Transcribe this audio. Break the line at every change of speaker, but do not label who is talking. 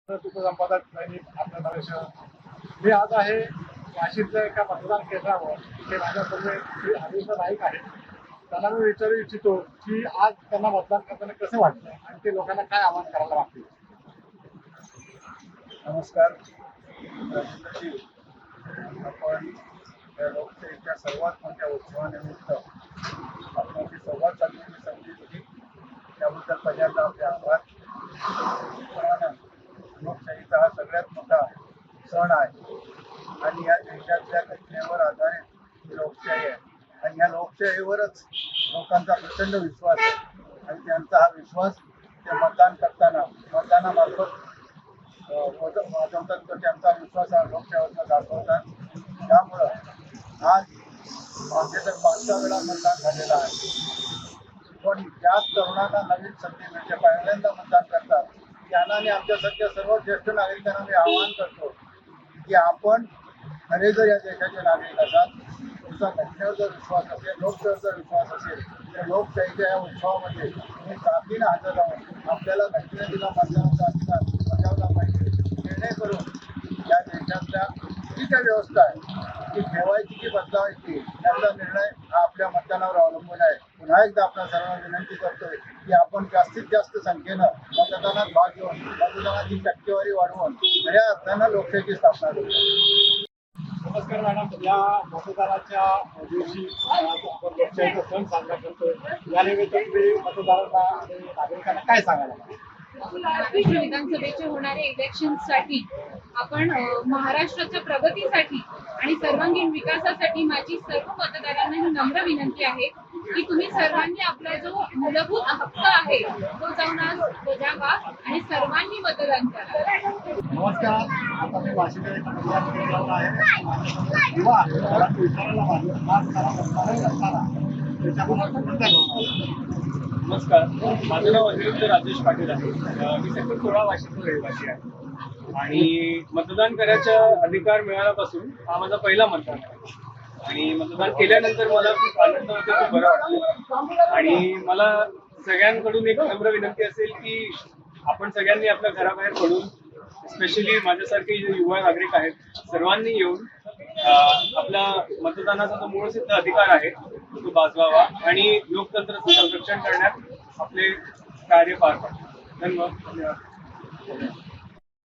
उपसंपादक दैनिक आपल्या नरेश. मी आज आहे वाशीतल्या एका मतदान केंद्रावर. ते माझ्यासमोर श्री हरीश नाईक आहे. त्यांना मी विचारू इच्छितो की आज त्यांना मतदान करताना कसं वाटलं आणि ते लोकांना काय आवाहन करायला लागतील.
नमस्कार राजेंद्रजी. आपण या लोकशाहीच्या सर्वात मोठ्या उत्सवानिमित्त आपल्याशी संवाद साधण्याची संधी दिली त्याबद्दल पहिल्यांदा आपले आभार. लोकशाहीचा हा सगळ्यात मोठा सण आहे आणि या देशातल्या घटनेवर आधारित लोकशाही आहे आणि या लोकशाहीवरच लोकांचा प्रचंड विश्वास आहे आणि त्यांचा हा विश्वास ते मतदान करताना मतदानामार्फत वाजवतात तर त्यांचा विश्वास हा लोकशाहीवर दाखवतात. त्यामुळं आज आमचे तर 5-6 वेळा मतदान झालेलं आहे, पण त्याच तरुणांना नवीन संधी मिळते, पहिल्यांदा मतदान करतात. त्यांना आणि आमच्यासारख्या सर्व ज्येष्ठ नागरिकांना मी आवाहन करतो की आपण खरे जर या देशाचे नागरिक असाल, तुमचा घटनेवर जर विश्वास असेल, लोकशाहीवर जर विश्वास असेल तर लोकशाहीच्या या उत्सवामध्ये तुम्ही ताकदीनं हजर राहून आपल्याला घटनेने दिला मतदानाचा अधिकार बजावला पाहिजे, जेणेकरून या देशातल्या जी काही व्यवस्था आहे ती ठेवायची की बदलावायची याचा निर्णय हा आपल्या मतदानावर अवलंबून आहे. पुन्हा एकदा आपल्या सर्वांना विनंती करतोय की आपण जास्तीत जास्त संख्येनं मतदानात भाग घेऊन मतदानाची टक्केवारी वाढवून खऱ्या अर्थानं लोकशाहीची स्थापना करूया.
नमस्कार मॅडम. या मतदानाच्या दिवशी आपण लोकशाहीचा सण साजरा करतोय. या निमित्त तुम्ही मतदारांना आणि नागरिकांना काय सांगायला पाहिजे?
महाराष्ट्र विधानसभेचे होणारे इलेक्शनसाठी आपण महाराष्ट्राच्या प्रगतीसाठी आणि सर्वांगीण विकासासाठी माझी सर्व मतदारांना ही नम्र विनंती आहे की तुम्ही सर्वांनी आपला जो मूलभूत हक्क आहे तो जाऊन आज बजावा आणि सर्वांनी मतदान करा.
नमस्कार. आता मी वाशीच्या एका मतदान केंद्रावर आहे. युवा आहे. मला विचारायला पाहिजे
नमस्कार, माझं नाव अनिरुद्ध राजेश पाटील आहे. मी सेक्टर 16 वाशीचा रहिवासी आहे आणि मतदान करायचा अधिकार मिळाल्यापासून हा माझा पहिला मतदान आहे आणि मतदान केल्यानंतर मला खूप आनंद होतो, खूप बरं वाटतं. आणि मला सगळ्यांकडून एक नम्र विनंती असेल की आपण सगळ्यांनी आपल्या घराबाहेर पडून, स्पेशली माझ्यासारखे जे युवा नागरिक आहेत सर्वांनी येऊन आपला मतदानाचा जो मूळसिद्ध अधिकार आहे तो बाजवावा आणि लोकतंत्राचं संरक्षण करण्यात आपले कार्य पार पाडतो. धन्यवाद.